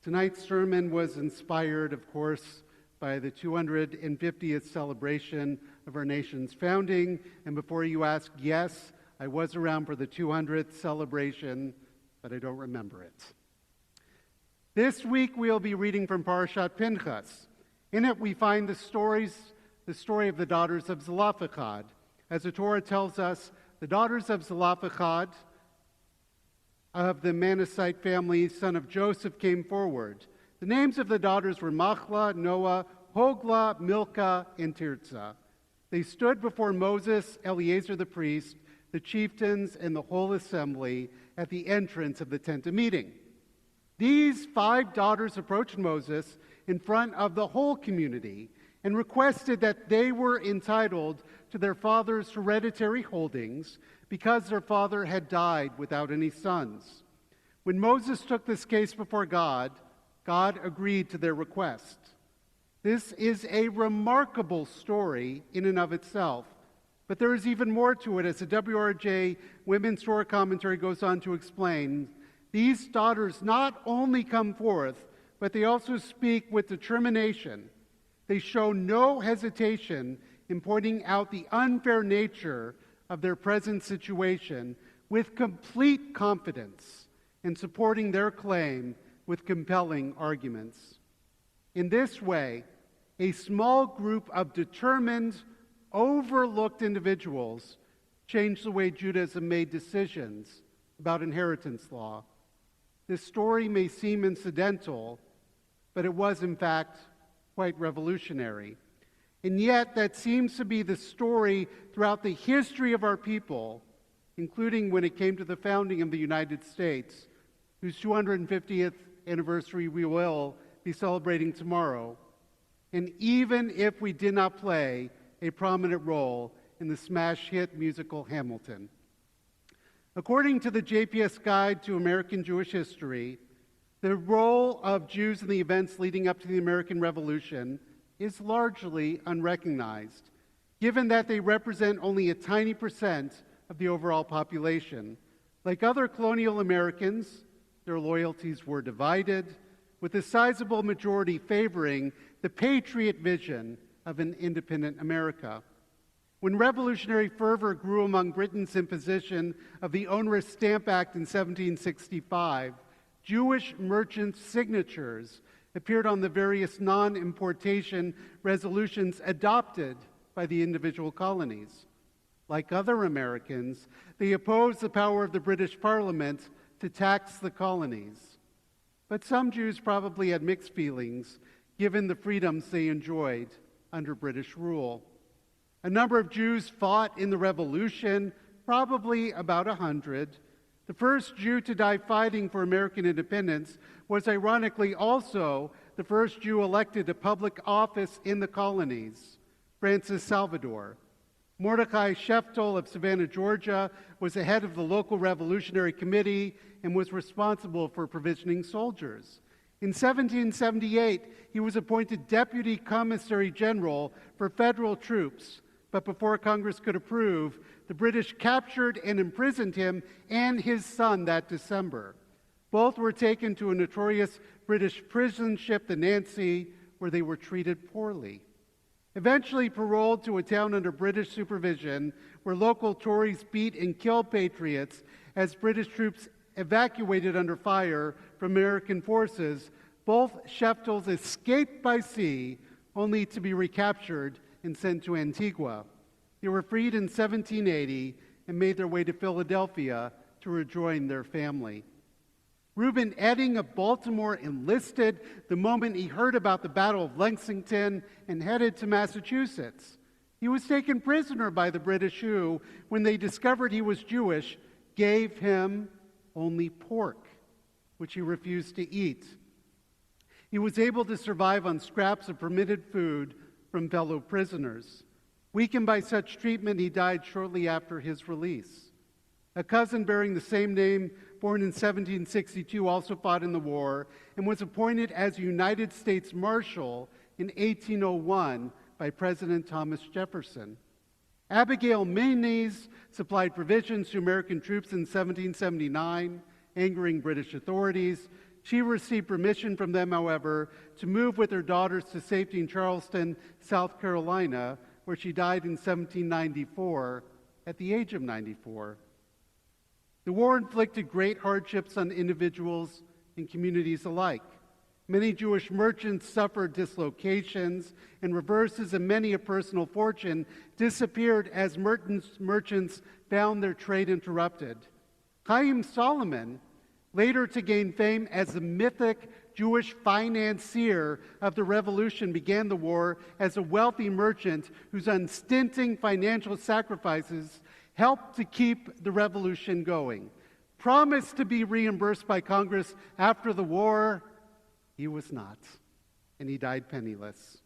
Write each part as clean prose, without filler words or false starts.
Tonight's sermon was inspired, of course, by the 250th celebration of our nation's founding. And before you ask, yes, I was around for the 200th celebration, but I don't remember it. This week we'll be reading from Parashat Pinchas. In it we find the story of the daughters of Zelophehad. As the Torah tells us, the daughters of Zelophehad of the Manassite family, son of Joseph, came forward. The names of the daughters were Machlah, Noah, Hoglah, Milcah, and Tirzah. They stood before Moses, Eleazar the priest, the chieftains, and the whole assembly at the entrance of the tent of meeting. These 5 daughters approached Moses in front of the whole community and requested that they were entitled to their father's hereditary holdings because their father had died without any sons. When Moses took this case before God, God agreed to their request. This is a remarkable story in and of itself, but there is even more to it. As the WRJ Women's Torah Commentary goes on to explain, these daughters not only come forth, but they also speak with determination. They show no hesitation in pointing out the unfair nature of their present situation with complete confidence and supporting their claim with compelling arguments. In this way, a small group of determined, overlooked individuals changed the way Judaism made decisions about inheritance law. This story may seem incidental, but it was in fact quite revolutionary. And yet, that seems to be the story throughout the history of our people, including when it came to the founding of the United States, whose 250th anniversary we will be celebrating tomorrow. And even if we did not play a prominent role in the smash hit musical Hamilton. According to the JPS Guide to American Jewish History, the role of Jews in the events leading up to the American Revolution is largely unrecognized, given that they represent only a tiny percent of the overall population. Like other colonial Americans, their loyalties were divided, with a sizable majority favoring the patriot vision of an independent America. When revolutionary fervor grew among Britain's imposition of the onerous Stamp Act in 1765, Jewish merchants' signatures appeared on the various non-importation resolutions adopted by the individual colonies. Like other Americans, they opposed the power of the British Parliament to tax the colonies. But some Jews probably had mixed feelings, given the freedoms they enjoyed under British rule. A number of Jews fought in the Revolution, probably about 100. The first Jew to die fighting for American independence was ironically also the first Jew elected to public office in the colonies, Francis Salvador. Mordecai Sheftel of Savannah, Georgia, was the head of the local Revolutionary Committee and was responsible for provisioning soldiers. In 1778, he was appointed Deputy Commissary General for federal troops, but before Congress could approve, the British captured and imprisoned him and his son that December. Both were taken to a notorious British prison ship, the Nancy, where they were treated poorly. Eventually paroled to a town under British supervision, where local Tories beat and killed patriots as British troops evacuated under fire from American forces, both Sheftels escaped by sea, only to be recaptured and sent to Antigua. They were freed in 1780 and made their way to Philadelphia to rejoin their family. Reuben Edding of Baltimore enlisted the moment he heard about the Battle of Lexington and headed to Massachusetts. He was taken prisoner by the British who, when they discovered he was Jewish, gave him only pork, which he refused to eat. He was able to survive on scraps of permitted food from fellow prisoners. Weakened by such treatment, he died shortly after his release. A cousin bearing the same name, born in 1762, also fought in the war and was appointed as United States Marshal in 1801 by President Thomas Jefferson. Abigail Mayonnaise supplied provisions to American troops in 1779, angering British authorities. She received permission from them, however, to move with her daughters to safety in Charleston, South Carolina, where she died in 1794 at the age of 94. The war inflicted great hardships on individuals and communities alike. Many Jewish merchants suffered dislocations and reverses, and many a personal fortune disappeared as merchants found their trade interrupted. Chaim Solomon, later to gain fame as the mythic Jewish financier of the revolution, began the war as a wealthy merchant whose unstinting financial sacrifices helped to keep the revolution going. Promised to be reimbursed by Congress after the war, he was not, and he died penniless.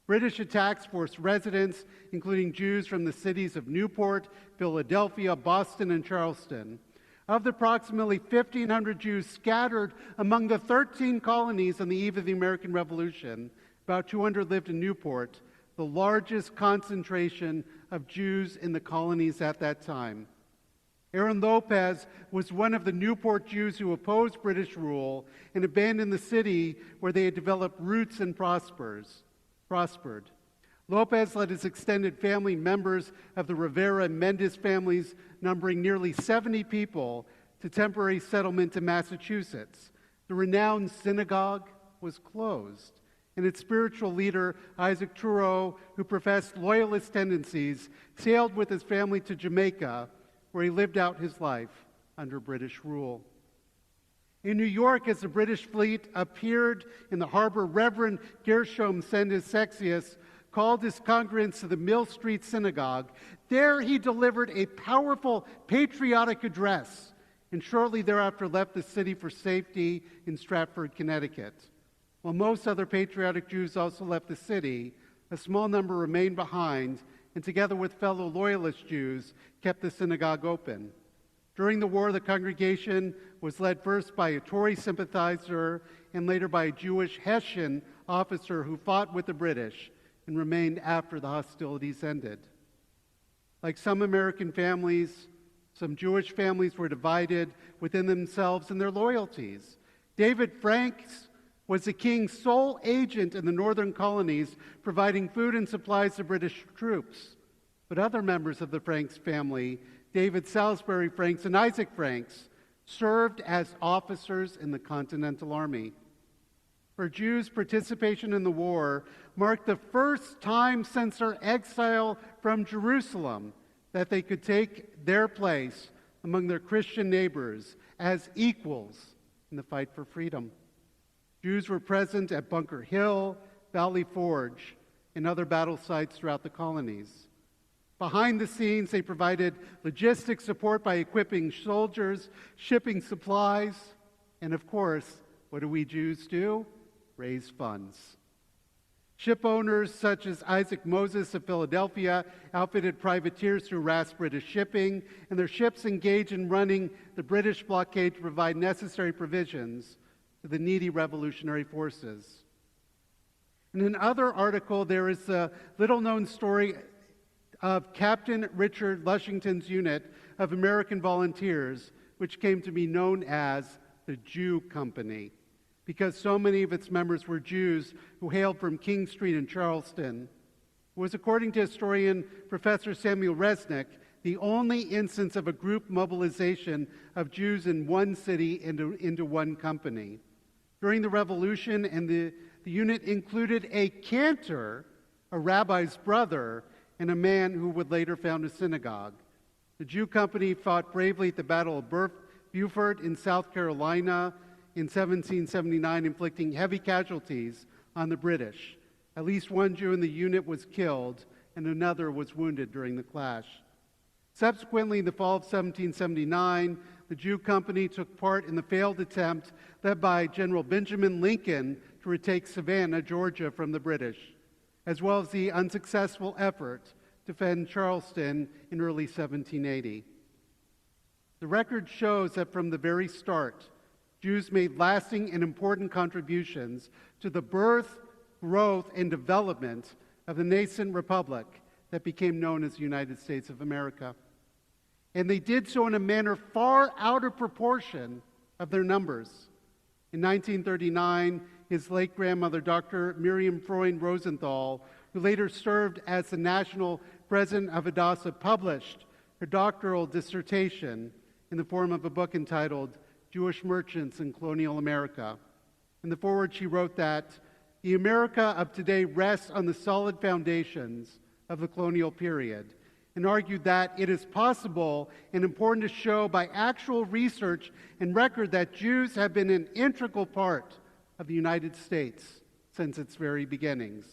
British attacks forced residents, including Jews from the cities of Newport, Philadelphia, Boston, and Charleston. Of the approximately 1,500 Jews scattered among the 13 colonies on the eve of the American Revolution, about 200 lived in Newport, the largest concentration of Jews in the colonies at that time. Aaron Lopez was one of the Newport Jews who opposed British rule and abandoned the city where they had developed roots and prospered. Lopez led his extended family, members of the Rivera and Mendes families, numbering nearly 70 people, to temporary settlement in Massachusetts. The renowned synagogue was closed, and its spiritual leader, Isaac Trudeau, who professed loyalist tendencies, sailed with his family to Jamaica, where he lived out his life under British rule. In New York, as the British fleet appeared in the harbor, Reverend Gershom Sendis Sexius called his congregants to the Mill Street Synagogue. There he delivered a powerful patriotic address, and shortly thereafter left the city for safety in Stratford, Connecticut. While most other patriotic Jews also left the city, a small number remained behind, and together with fellow loyalist Jews, kept the synagogue open. During the war, the congregation was led first by a Tory sympathizer and later by a Jewish Hessian officer who fought with the British and remained after the hostilities ended. Like some American families, some Jewish families were divided within themselves in their loyalties. David Franks was the king's sole agent in the northern colonies, providing food and supplies to British troops. But other members of the Franks family, David Salisbury Franks and Isaac Franks, served as officers in the Continental Army. For Jews, participation in the war marked the first time since their exile from Jerusalem that they could take their place among their Christian neighbors as equals in the fight for freedom. Jews were present at Bunker Hill, Valley Forge, and other battle sites throughout the colonies. Behind the scenes, they provided logistic support by equipping soldiers, shipping supplies, and of course, what do we Jews do? Raise funds. Ship owners such as Isaac Moses of Philadelphia outfitted privateers to harass British shipping, and their ships engaged in running the British blockade to provide necessary provisions to the needy revolutionary forces. In another article, there is a little-known story of Captain Richard Lushington's unit of American volunteers, which came to be known as the Jew Company, because so many of its members were Jews who hailed from King Street in Charleston. It was, according to historian Professor Samuel Resnick, the only instance of a group mobilization of Jews in one city into one company. During the Revolution, and the unit included a cantor, a rabbi's brother, and a man who would later found a synagogue. The Jew Company fought bravely at the Battle of Beaufort in South Carolina in 1779, inflicting heavy casualties on the British. At least one Jew in the unit was killed, and another was wounded during the clash. Subsequently, in the fall of 1779, the Jew Company took part in the failed attempt led by General Benjamin Lincoln to retake Savannah, Georgia, from the British, as well as the unsuccessful effort to defend Charleston in early 1780. The record shows that from the very start, Jews made lasting and important contributions to the birth, growth, and development of the nascent republic that became known as the United States of America. And they did so in a manner far out of proportion of their numbers. In 1939, his late grandmother, Dr. Miriam Freund Rosenthal, who later served as the national president of Hadassah, published her doctoral dissertation in the form of a book entitled Jewish Merchants in Colonial America. In the foreword, she wrote that the America of today rests on the solid foundations of the colonial period, and argued that it is possible and important to show by actual research and record that Jews have been an integral part of the United States since its very beginnings.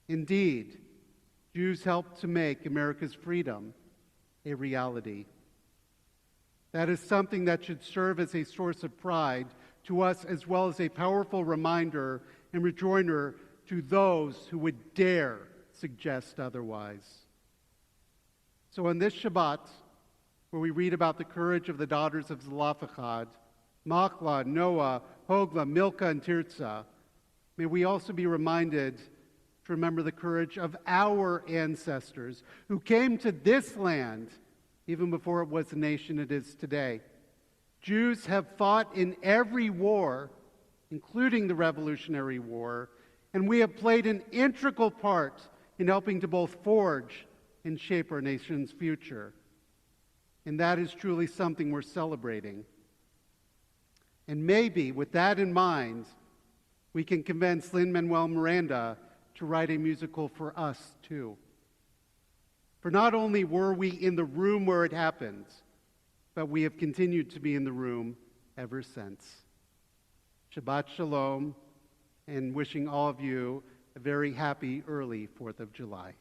Indeed, Jews helped to make America's freedom a reality. That is something that should serve as a source of pride to us, as well as a powerful reminder and rejoinder to those who would dare suggest otherwise. So on this Shabbat, where we read about the courage of the daughters of Zelophehad, Machlah, Noah, Hoglah, Milcah, and Tirzah, may we also be reminded to remember the courage of our ancestors who came to this land even before it was the nation it is today. Jews have fought in every war, including the Revolutionary War, and we have played an integral part in helping to both forge and shape our nation's future. And that is truly something we're celebrating. And maybe, with that in mind, we can convince Lin-Manuel Miranda to write a musical for us, too. For not only were we in the room where it happened, but we have continued to be in the room ever since. Shabbat Shalom, and wishing all of you a very happy early 4th of July.